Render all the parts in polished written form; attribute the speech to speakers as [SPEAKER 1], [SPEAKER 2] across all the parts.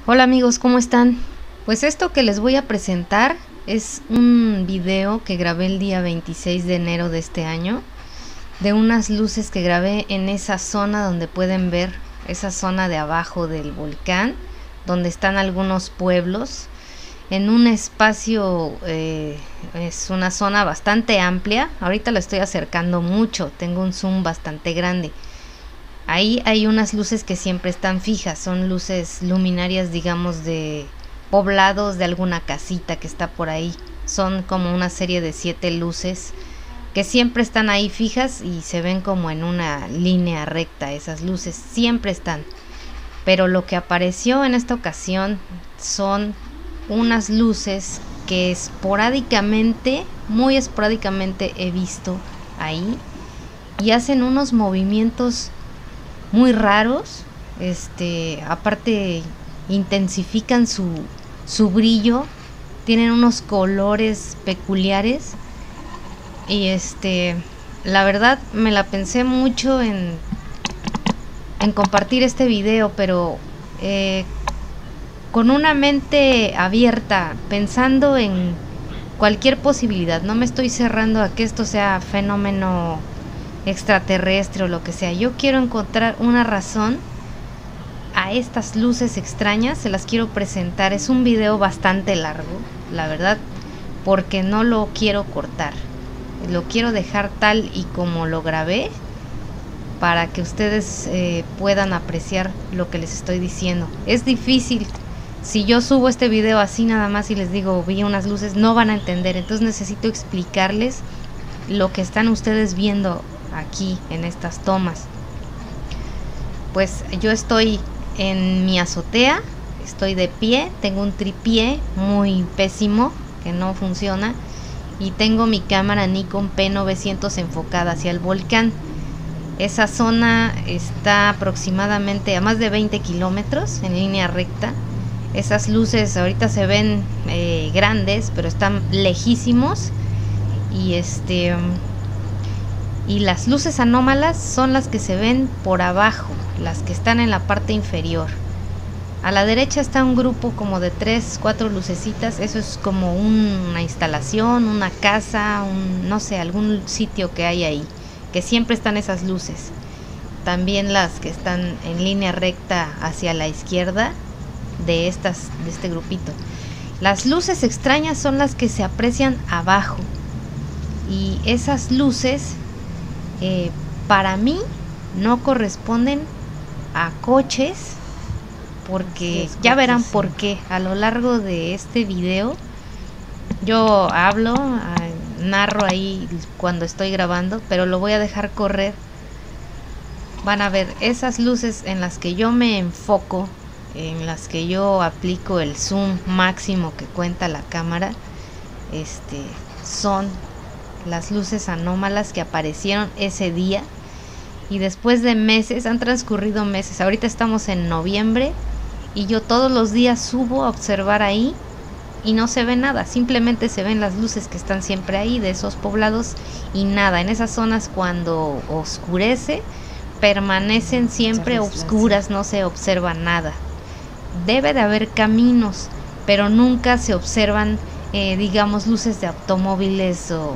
[SPEAKER 1] Hola amigos, ¿cómo están? Pues esto que les voy a presentar es un video que grabé el día 26 de enero de este año, de unas luces que grabé en esa zona donde pueden ver, esa zona de abajo del volcán, donde están algunos pueblos, en un espacio, es una zona bastante amplia. Ahorita la estoy acercando mucho, tengo un zoom bastante grande. Ahí hay unas luces que siempre están fijas, son luces luminarias, digamos, de poblados, de alguna casita que está por ahí. Son como una serie de 7 luces que siempre están ahí fijas y se ven como en una línea recta. Esas luces siempre están. Pero lo que apareció en esta ocasión son unas luces que esporádicamente, muy esporádicamente he visto ahí, y hacen unos movimientos muy raros. Aparte intensifican su brillo, tienen unos colores peculiares y la verdad me la pensé mucho en compartir este video, pero con una mente abierta, pensando en cualquier posibilidad. No me estoy cerrando a que esto sea fenómeno extraterrestre o lo que sea. Yo quiero encontrar una razón a estas luces extrañas, se las quiero presentar. Es un video bastante largo, la verdad, porque no lo quiero cortar, lo quiero dejar tal y como lo grabé, para que ustedes puedan apreciar lo que les estoy diciendo. Es difícil, si yo subo este video así nada más y les digo vi unas luces, no van a entender. Entonces necesito explicarles lo que están ustedes viendo aquí en estas tomas. Pues yo estoy en mi azotea, estoy de pie, tengo un tripié muy pésimo que no funciona y tengo mi cámara Nikon P900 enfocada hacia el volcán. Esa zona está aproximadamente a más de 20 kilómetros en línea recta. Esas luces ahorita se ven grandes, pero están lejísimos. Y las luces anómalas son las que se ven por abajo, las que están en la parte inferior. A la derecha está un grupo como de 3, 4 lucecitas. Eso es como una instalación, una casa, no sé, algún sitio que hay ahí, que siempre están esas luces. También las que están en línea recta hacia la izquierda de este grupito. Las luces extrañas son las que se aprecian abajo. Y esas luces para mí no corresponden a coches, porque ya verán por qué a lo largo de este video. Yo hablo, narro ahí cuando estoy grabando, pero lo voy a dejar correr. Van a ver esas luces en las que yo me enfoco, en las que yo aplico el zoom máximo que cuenta la cámara. Son las luces anómalas que aparecieron ese día, y después de meses, han transcurrido meses, ahorita estamos en noviembre y yo todos los días subo a observar ahí y no se ve nada, simplemente se ven las luces que están siempre ahí de esos poblados y nada. En esas zonas cuando oscurece permanecen siempre oscuras, no se observa nada. Debe de haber caminos, pero nunca se observan digamos luces de automóviles o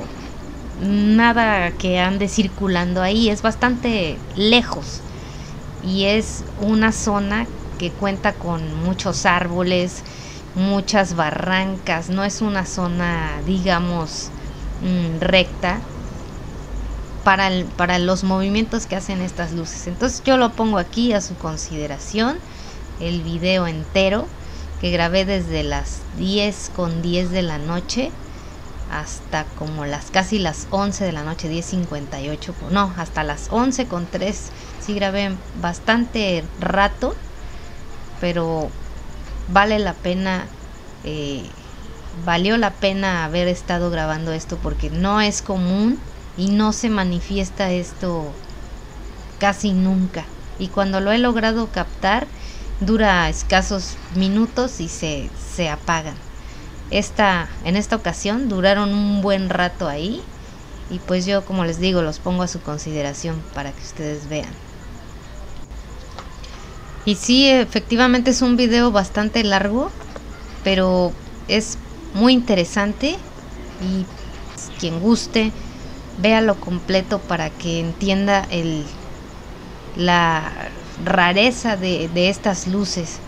[SPEAKER 1] nada que ande circulando ahí. Es bastante lejos y es una zona que cuenta con muchos árboles, muchas barrancas. No es una zona, digamos, recta para los movimientos que hacen estas luces. Entonces yo lo pongo aquí a su consideración, el video entero que grabé desde las 10:10 de la noche hasta como casi las 11 de la noche, 10:58, no, hasta las 11:03. Sí grabé bastante rato, pero vale la pena, valió la pena haber estado grabando esto, porque no es común y no se manifiesta esto casi nunca, y cuando lo he logrado captar dura escasos minutos y se apagan. En esta ocasión duraron un buen rato ahí, y pues yo, como les digo, los pongo a su consideración para que ustedes vean. Y sí, efectivamente es un video bastante largo, pero es muy interesante y quien guste, véalo completo para que entienda la rareza de estas luces.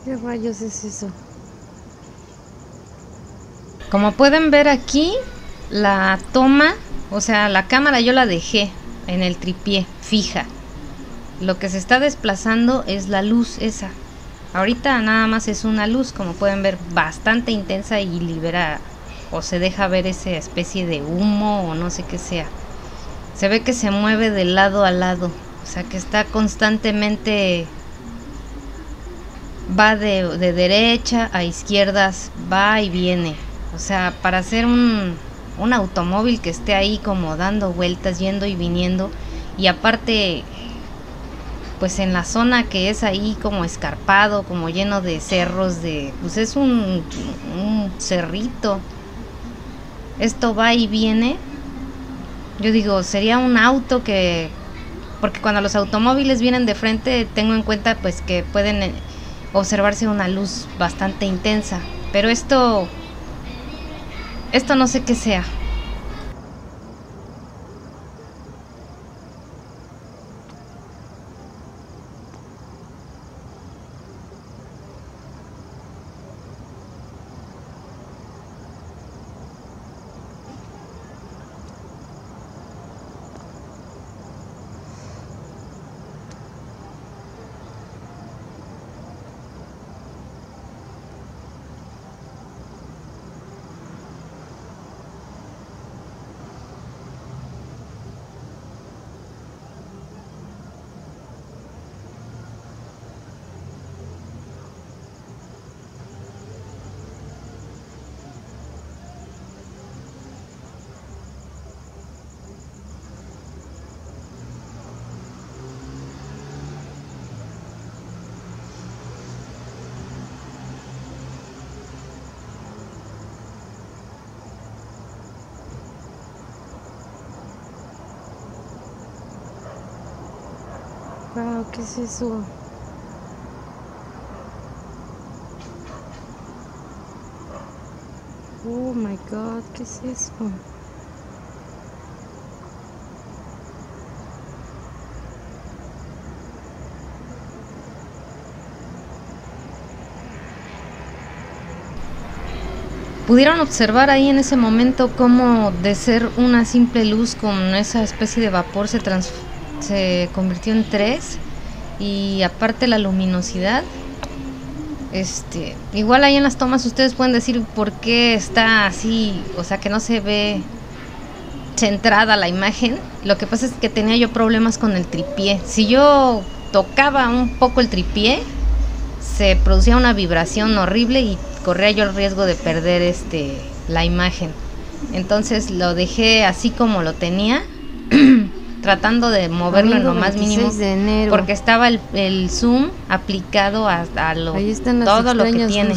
[SPEAKER 2] ¿Qué rayos es eso?
[SPEAKER 1] Como pueden ver aquí, la toma, o sea, la cámara yo la dejé en el tripié, fija. Lo que se está desplazando es la luz esa. Ahorita nada más es una luz, como pueden ver, bastante intensa y libera o se deja ver esa especie de humo o no sé qué sea. Se ve que se mueve de lado a lado, o sea que está constantemente, va de derecha a izquierdas, va y viene. O sea, para hacer un automóvil que esté ahí como dando vueltas, yendo y viniendo, y aparte pues en la zona que es ahí como escarpado, como lleno de cerros, pues es un cerrito. Esto va y viene. Yo digo, sería un auto que, porque cuando los automóviles vienen de frente, tengo en cuenta pues que pueden observarse una luz bastante intensa, pero esto no sé qué sea.
[SPEAKER 2] Wow, ¿qué es eso? Oh my god, ¿qué es eso?
[SPEAKER 1] Pudieron observar ahí en ese momento cómo de ser una simple luz con esa especie de vapor se convirtió en 3, y aparte la luminosidad, igual ahí en las tomas ustedes pueden decir por qué está así, o sea que no se ve centrada la imagen. Lo que pasa es que tenía yo problemas con el tripié. Si yo tocaba un poco el tripié, se producía una vibración horrible y corría yo el riesgo de perder la imagen. Entonces lo dejé así como lo tenía, tratando de moverlo en lo más mínimo, porque estaba el zoom aplicado a todo lo que tiene.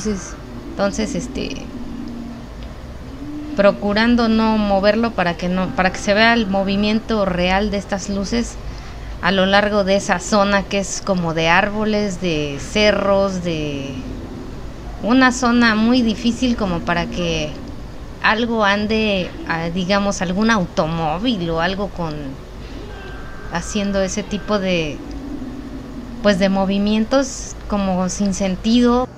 [SPEAKER 1] Entonces procurando no moverlo para que se vea el movimiento real de estas luces a lo largo de esa zona que es como de árboles, de cerros, de una zona muy difícil como para que algo ande, digamos, algún automóvil o algo haciendo ese tipo de movimientos como sin sentido.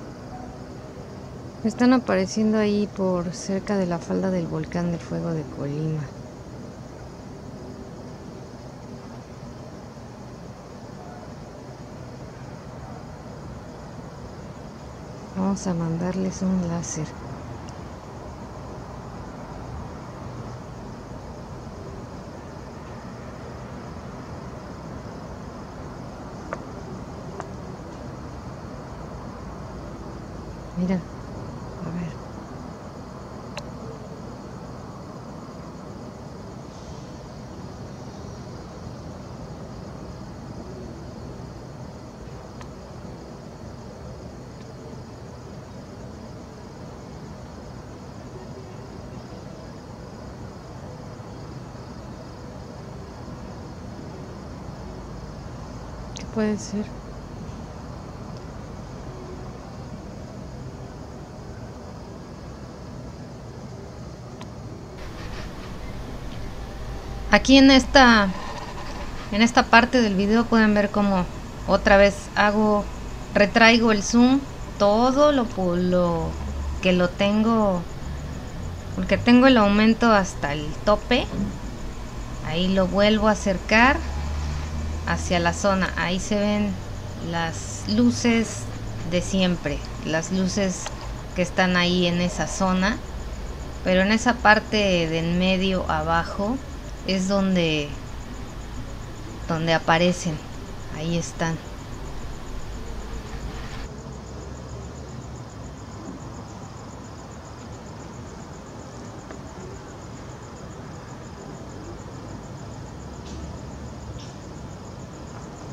[SPEAKER 2] Están apareciendo ahí por cerca de la falda del volcán del Fuego de Colima. Vamos a mandarles un láser. Mira, a ver. ¿Qué puede ser?
[SPEAKER 1] Aquí en esta parte del video pueden ver cómo otra vez retraigo el zoom todo lo que lo tengo, porque tengo el aumento hasta el tope. Ahí lo vuelvo a acercar hacia la zona. Ahí se ven las luces de siempre, las luces que están ahí en esa zona, pero en esa parte de en medio abajo es donde aparecen. Ahí están.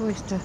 [SPEAKER 2] Ahí está.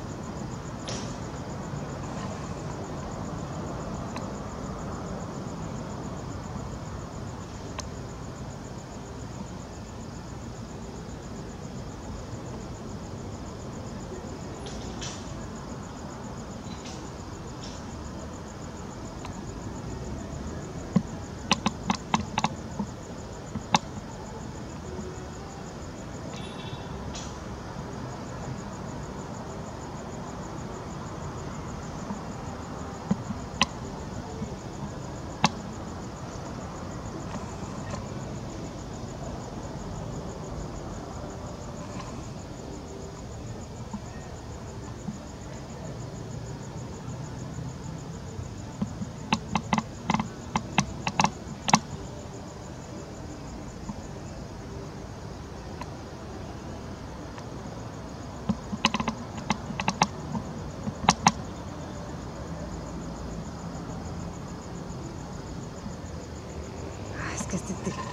[SPEAKER 2] Que este te lo pide.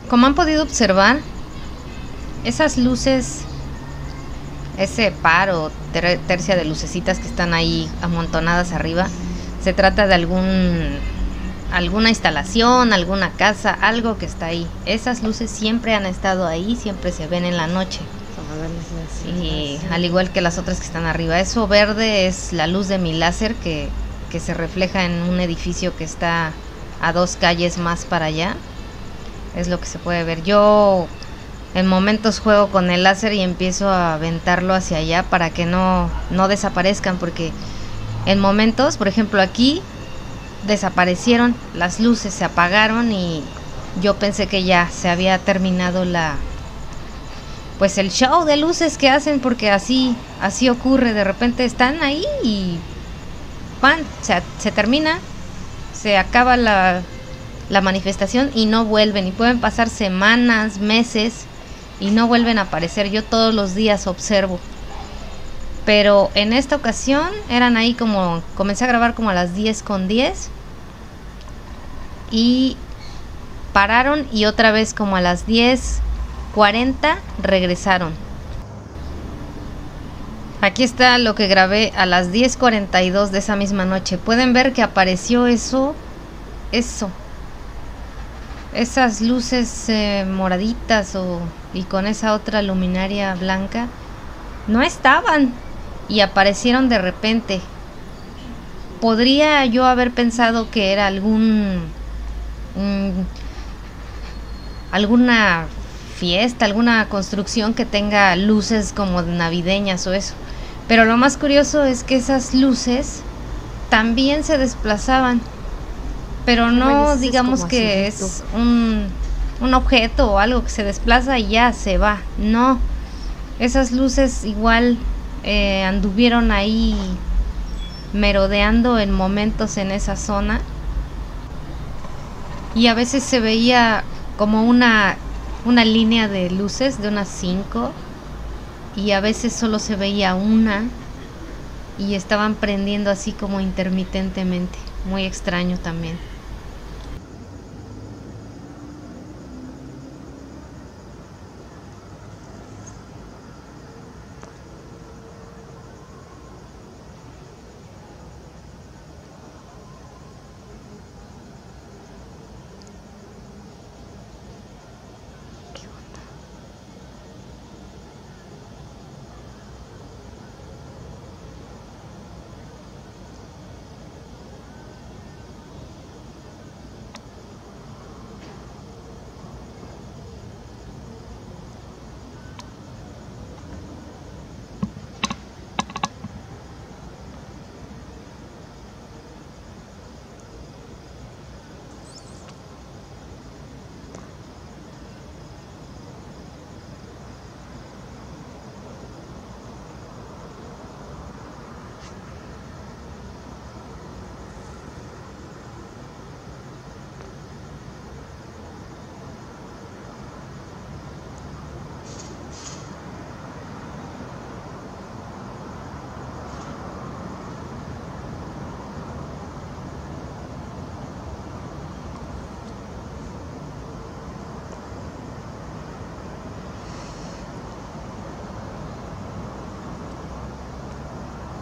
[SPEAKER 1] Como han podido observar, esas luces, ese par o tercia de lucecitas que están ahí amontonadas arriba, se trata de alguna instalación, alguna casa, algo que está ahí. Esas luces siempre han estado ahí, siempre se ven en la noche. Y al igual que las otras que están arriba, eso verde es la luz de mi láser que se refleja en un edificio que está a 2 calles más para allá. Es lo que se puede ver. Yo en momentos juego con el láser y empiezo a aventarlo hacia allá para que no desaparezcan, porque en momentos, por ejemplo aquí, desaparecieron las luces, se apagaron y yo pensé que ya se había terminado el show de luces que hacen, porque así ocurre. De repente están ahí y ¡pam! Se termina, se acaba la manifestación y no vuelven, y pueden pasar semanas, meses y no vuelven a aparecer. Yo todos los días observo, pero en esta ocasión eran ahí como, comencé a grabar como a las 10:10 y pararon, y otra vez como a las 10:40 regresaron. Aquí está lo que grabé a las 10:42 de esa misma noche. Pueden ver que apareció eso, esas luces moraditas y con esa otra luminaria blanca no estaban y aparecieron de repente. Podría yo haber pensado que era alguna fiesta, alguna construcción que tenga luces como navideñas o eso, pero lo más curioso es que esas luces también se desplazaban, pero no digamos que es un objeto o algo que se desplaza y ya se va. No, esas luces igual anduvieron ahí merodeando en momentos en esa zona, y a veces se veía como una línea de luces de unas 5, y a veces solo se veía una y estaban prendiendo así como intermitentemente. Muy extraño también.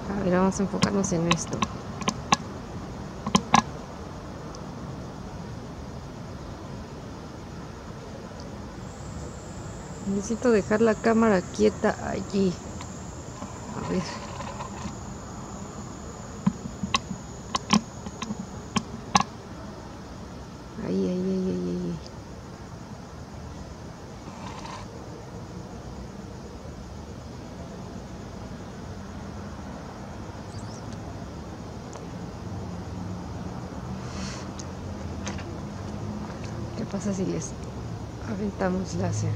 [SPEAKER 2] A ver, vamos a enfocarnos en esto. Necesito dejar la cámara quieta allí. A ver. Ahí. ¿Qué pasa si les aventamos láser?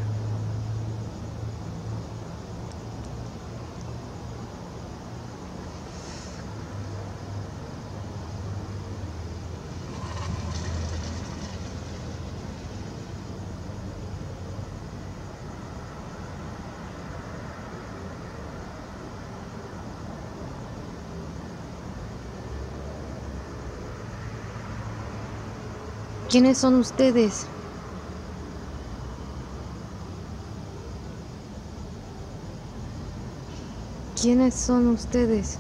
[SPEAKER 2] ¿Quiénes son ustedes? ¿Quiénes son ustedes?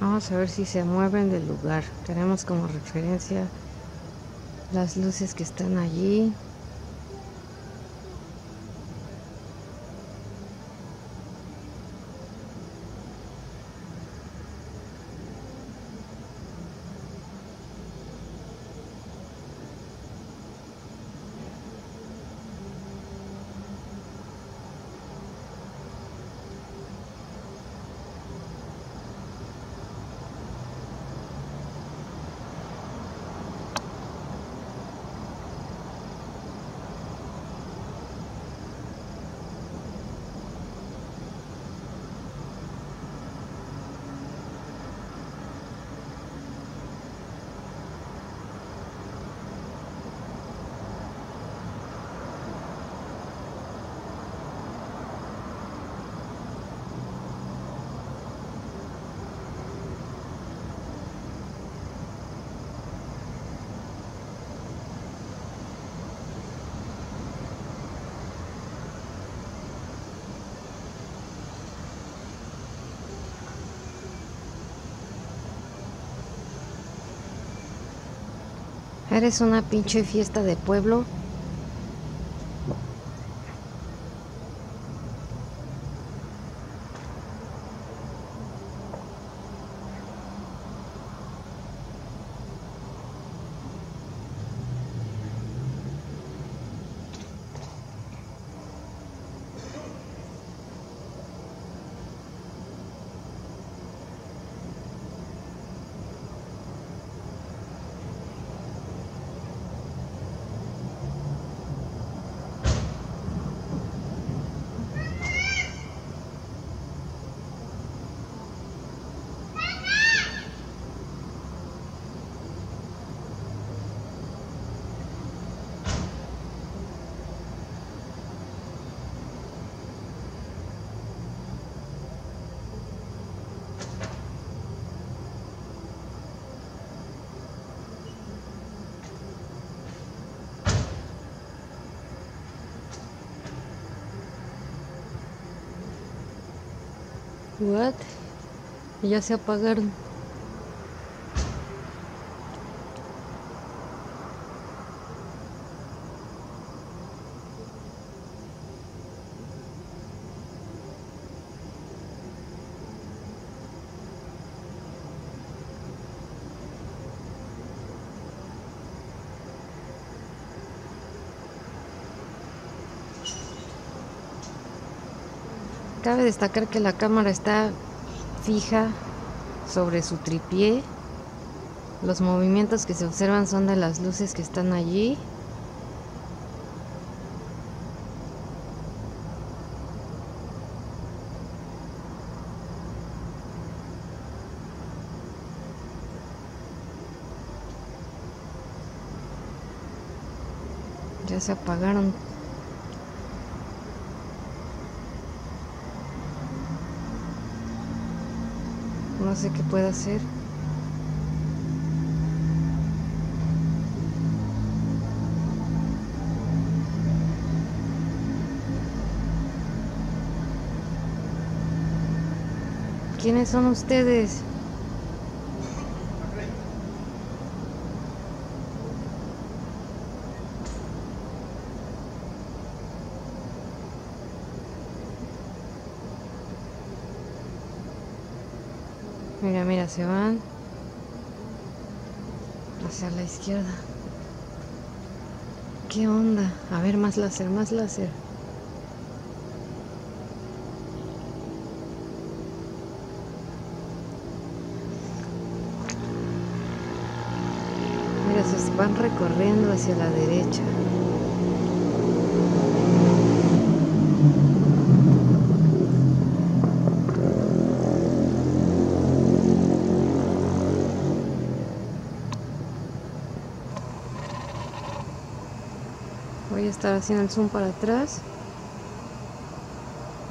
[SPEAKER 2] Vamos a ver si se mueven del lugar. Tenemos como referencia las luces que están allí. Eres una pinche fiesta de pueblo. What? Ya se apagaron. Cabe destacar que la cámara está fija sobre su tripié. Los movimientos que se observan son de las luces que están allí. Ya se apagaron. No sé qué puede hacer. ¿Quiénes son ustedes? Mira, mira, se van hacia la izquierda. ¿Qué onda? A ver, más láser, más láser. Mira, se van recorriendo hacia la derecha. Voy a estar haciendo el zoom para atrás.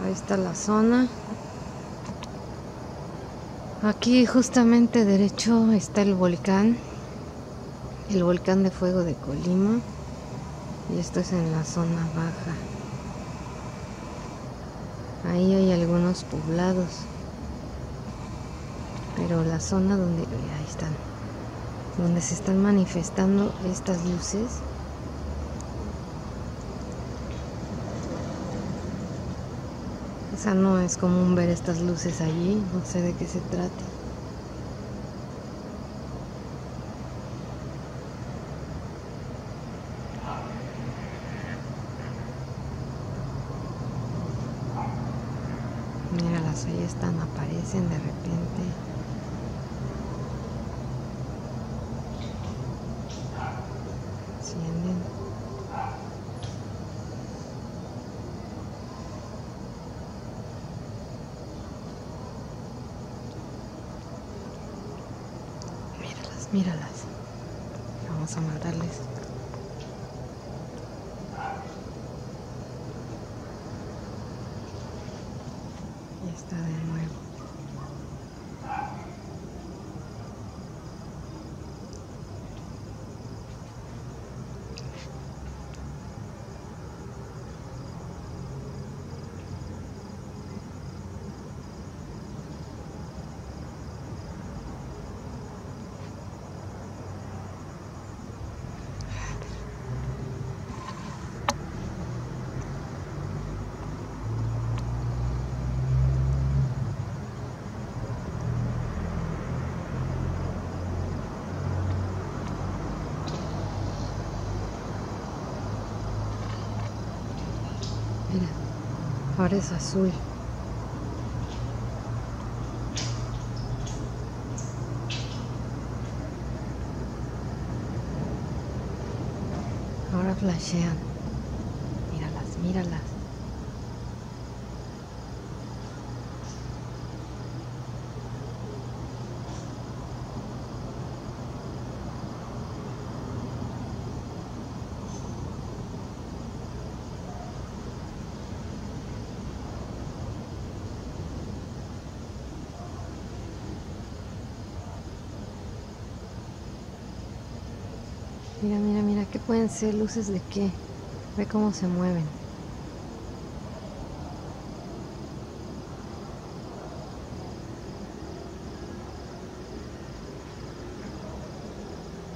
[SPEAKER 2] Ahí está la zona. Aquí justamente derecho está el volcán de fuego de Colima. Y esto es en la zona baja. Ahí hay algunos poblados. pero la zona donde, ahí están, donde se están manifestando estas luces, o sea, no es común ver estas luces allí, no sé de qué se trate. Míralas, ahí están, aparecen de repente. Encienden. Míralas, míralas. Vamos a mandarles. Y está de nuevo. Mira, ahora es azul. Ahora flashean. Míralas, míralas. Mira, mira, mira, ¿qué pueden ser? ¿Luces de qué? Ve cómo se mueven.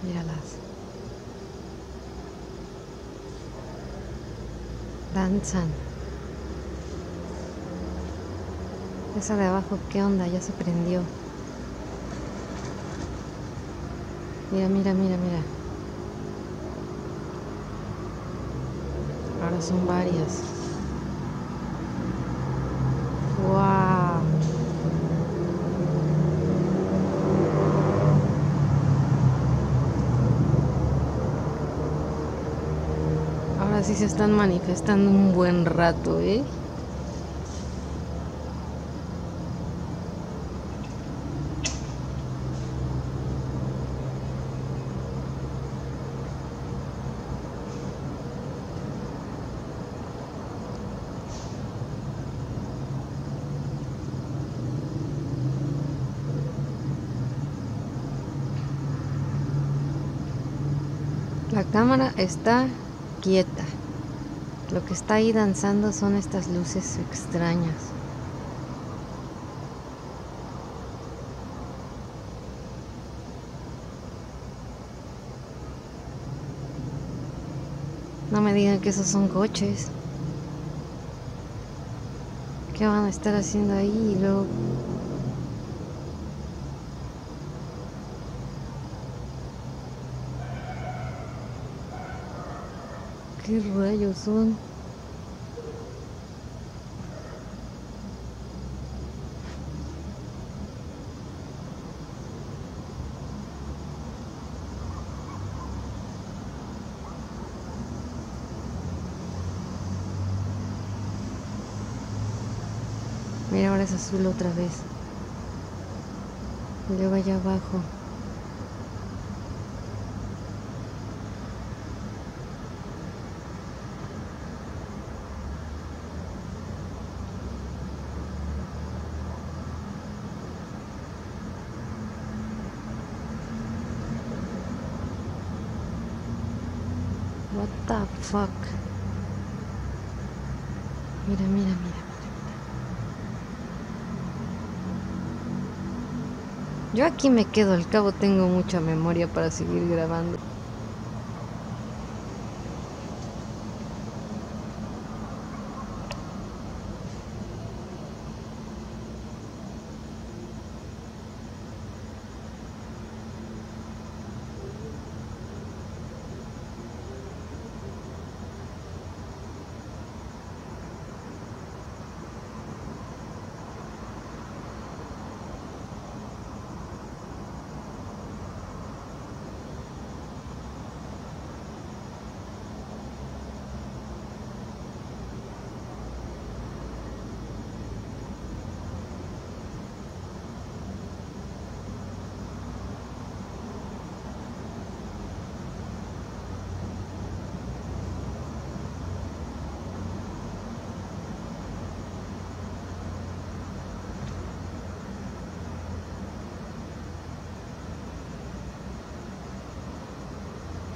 [SPEAKER 2] Míralas. Danzan. Esa de abajo, ¿qué onda? Ya se prendió. Mira, mira, mira, mira. Ahora son varias. ¡Wow! Ahora sí se están manifestando un buen rato, ¿eh? La cámara está quieta. Lo que está ahí danzando son estas luces extrañas. No me digan que esos son coches. ¿Qué van a estar haciendo ahí? Y luego... ¿Qué rayos son? Mira, ahora es azul otra vez. Y luego allá abajo. What the fuck? Mira, mira, mira, mira, mira. Yo aquí me quedo, al cabo tengo mucha memoria para seguir grabando.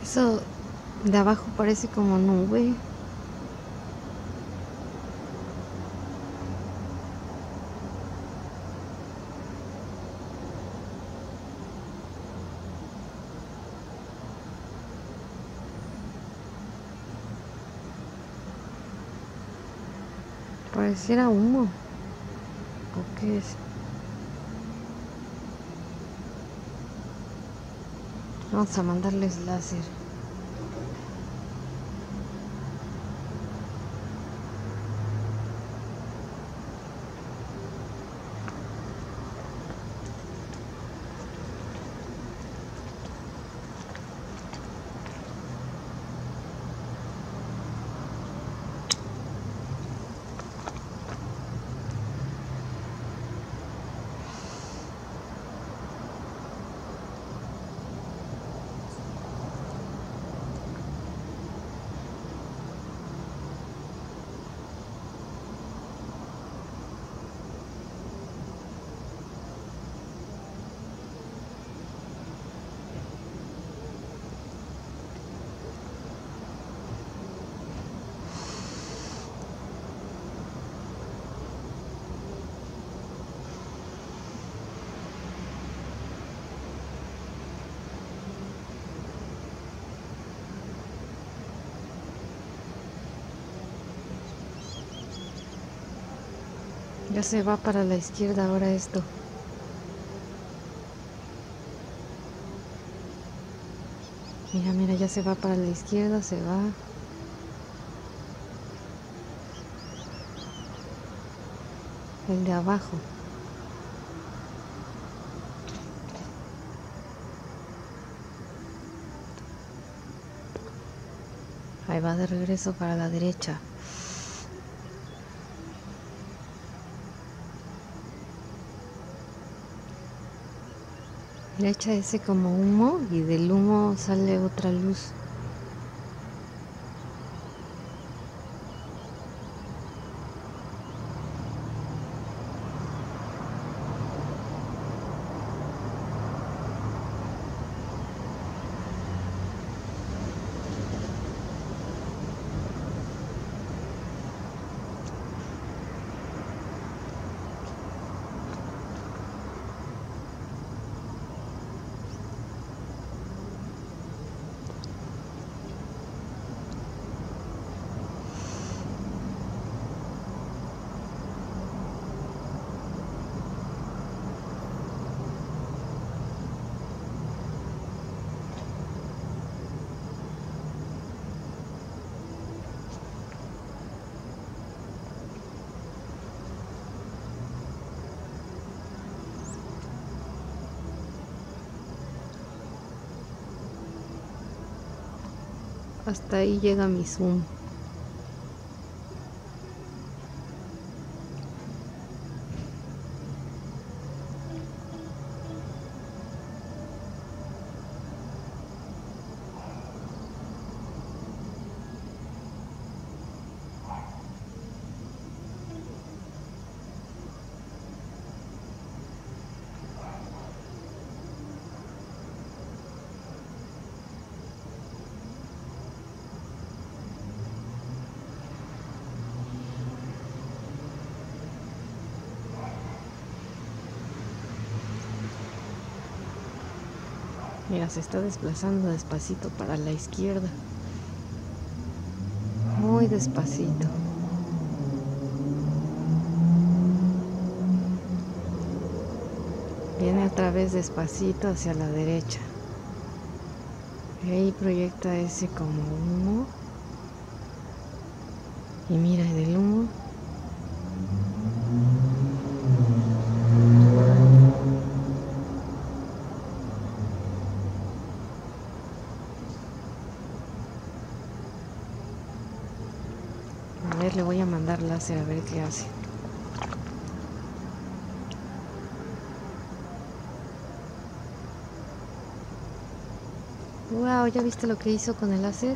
[SPEAKER 2] Eso de abajo parece como nube. Pareciera humo. ¿O qué es? Vamos a mandarles láser. Ya se va para la izquierda ahora esto. Mira, mira, ya se va para la izquierda, se va. El de abajo. Ahí va de regreso para la derecha. Le echa ese como humo y del humo sale otra luz. Hasta ahí llega mi zoom. Mira, se está desplazando despacito para la izquierda. Muy despacito. Viene otra vez despacito hacia la derecha. Y ahí proyecta ese como humo. Y mira, del humo a ver, le voy a mandar láser a ver qué hace. Wow, ¿ya viste lo que hizo con el láser?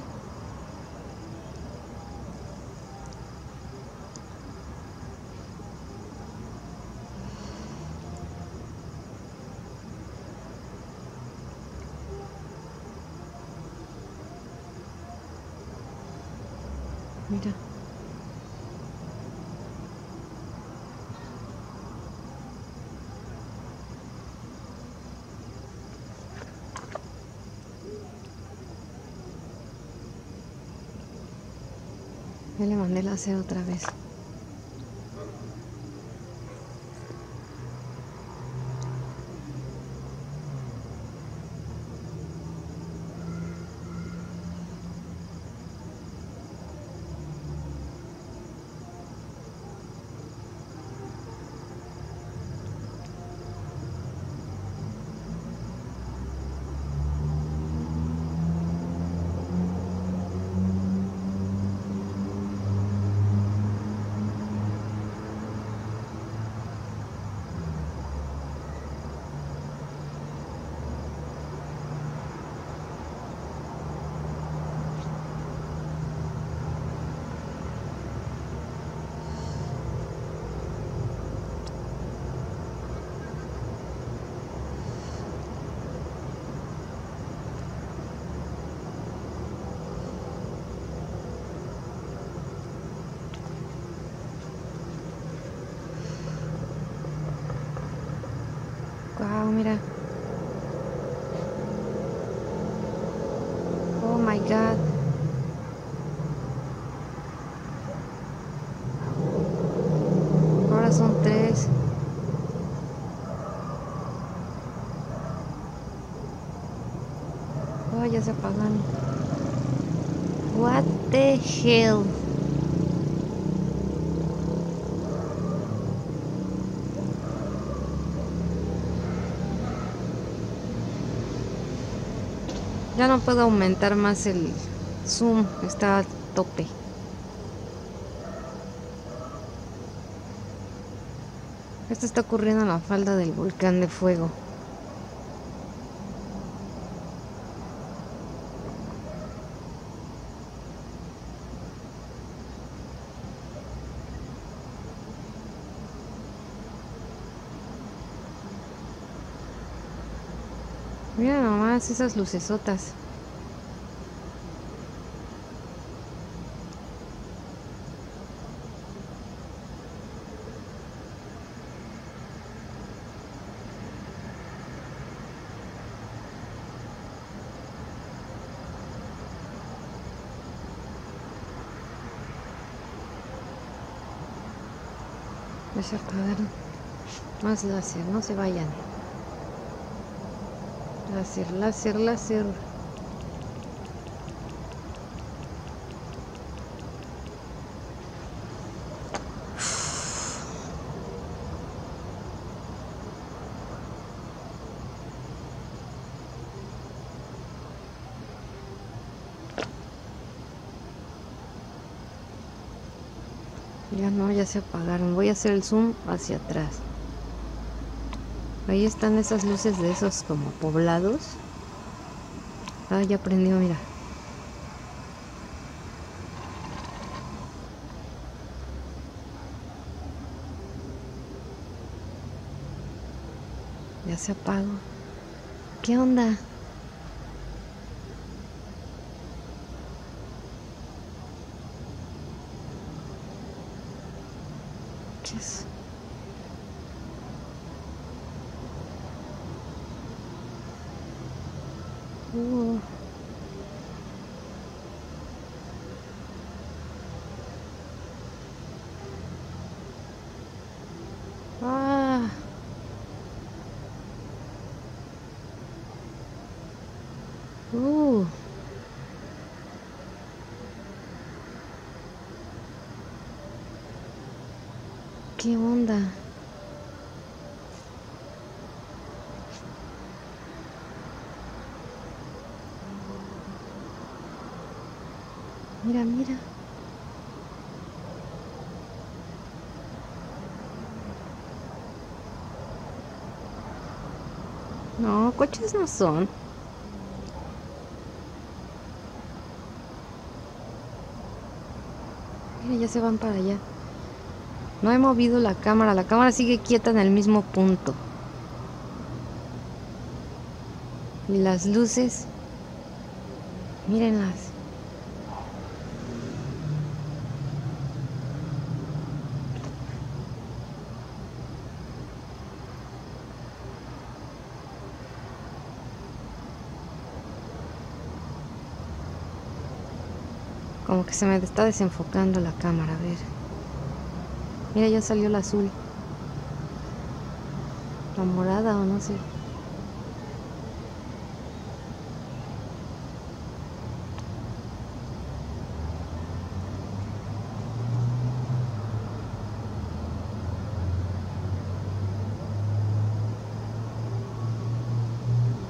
[SPEAKER 2] Mira. Ya le mandé láser otra vez. Wow, mira. Oh my God. Ahora son 3. Oh, ya se apagan. What the hell? Ya no puedo aumentar más el zoom, está a tope. Esto está ocurriendo en la falda del volcán de fuego. Mira nomás esas lucesotas. Ya se apagaron. Más láser, no se vayan. Láser, láser, láser. Ya no, ya se apagaron. Voy a hacer el zoom hacia atrás. Ahí están esas luces de esos como poblados. Ah, ya prendió, mira. Ya se apagó. ¿Qué onda? ¿Qué es? Uh. Ah. ¿Qué onda? Mira, mira. No, coches no son. Mira, ya se van para allá. No he movido la cámara sigue quieta en el mismo punto. Y las luces, mírenlas. Como que se me está desenfocando la cámara, a ver. Mira, ya salió la azul. La morada o no sé.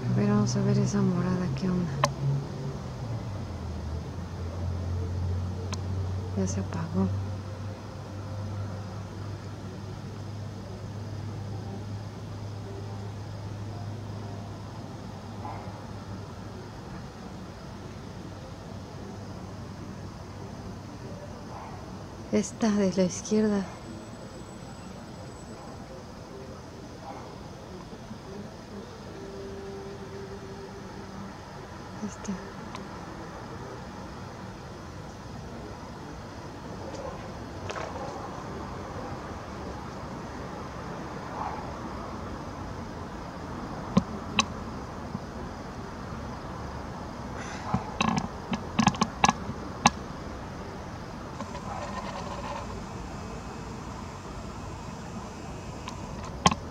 [SPEAKER 2] A ver, vamos a ver esa morada, ¿qué onda? Ya se apagó. Esta de la izquierda. Esta.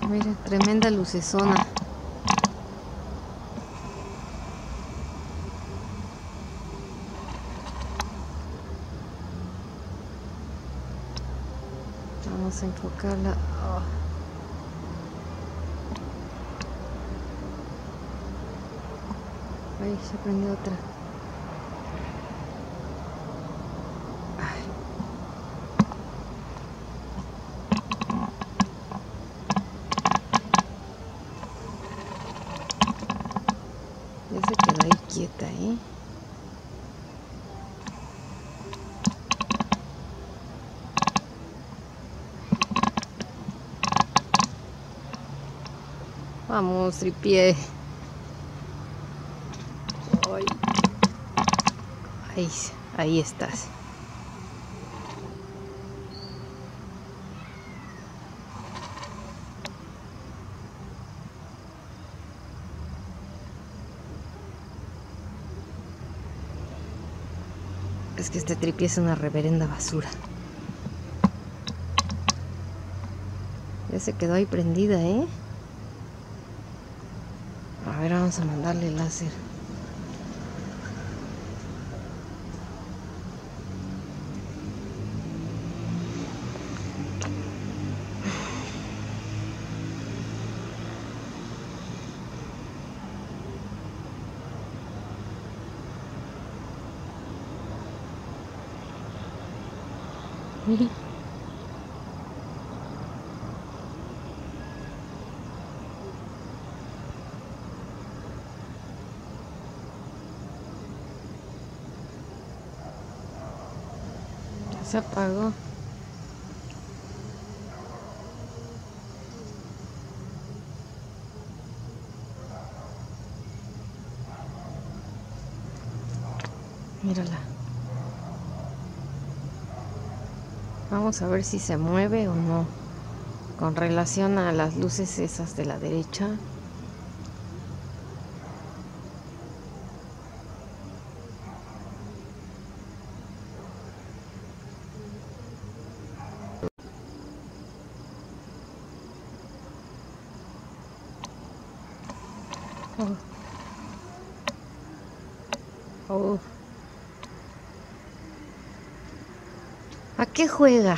[SPEAKER 2] Mira, tremenda lucesona. Vamos a enfocarla. Oh. Ay, se prendió otra. Ay. Ya se quedó ahí quieta, ¿eh? Vamos, tripié. Ay. Ahí estás. Es que este tripié es una reverenda basura. Ya se quedó ahí prendida, ¿eh? A ver, vamos a mandarle el láser. Mira. Ya se apagó. Mírala. Vamos a ver si se mueve o no. Con relación a las luces esas de la derecha. Oh. Oh. ¿A qué juega?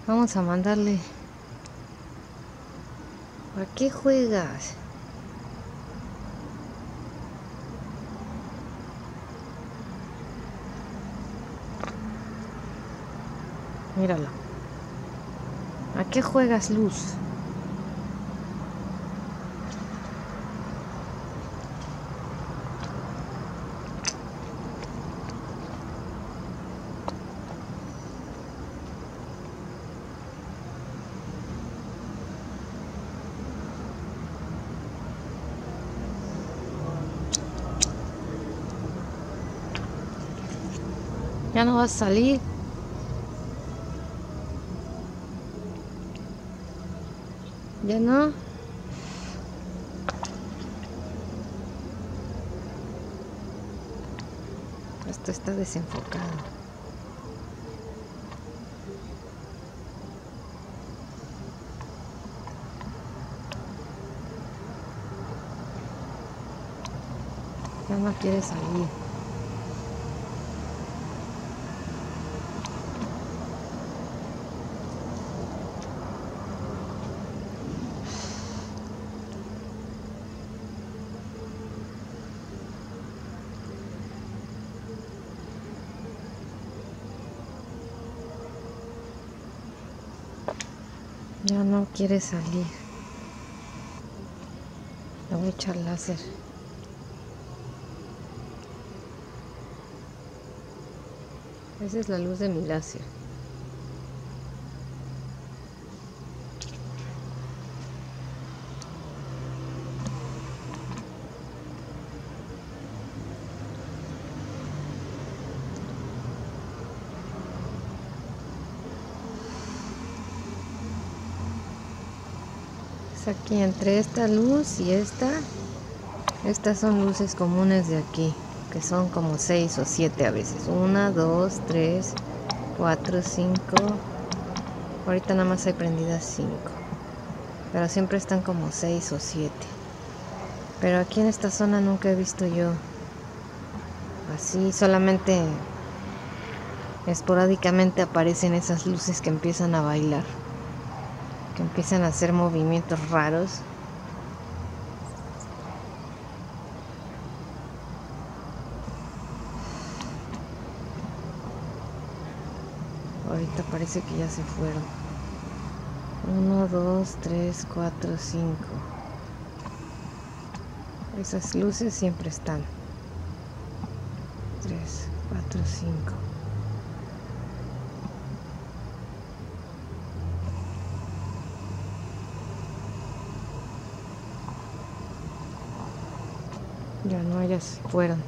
[SPEAKER 2] Vamos a mandarle. ¿A qué juegas? Míralo. ¿A qué juegas, Luz? ¿Ya no vas a salir? ¿Ya no? Esto está desenfocado. Ya no quiere salir. Ya no quiere salir. Le voy a echar láser. Esa es la luz de mi láser. Es aquí entre esta luz y esta. Estas son luces comunes de aquí, que son como 6 o 7 a veces. 1, 2, 3, 4, 5. Ahorita nada más hay prendidas 5. Pero siempre están como 6 o 7. Pero aquí en esta zona nunca he visto yo así. Solamente esporádicamente aparecen esas luces que empiezan a bailar, que empiezan a hacer movimientos raros. Ahorita parece que ya se fueron. 1, 2, 3, 4, 5. Esas luces siempre están. 3, 4, 5. Ya no, ya se fueron.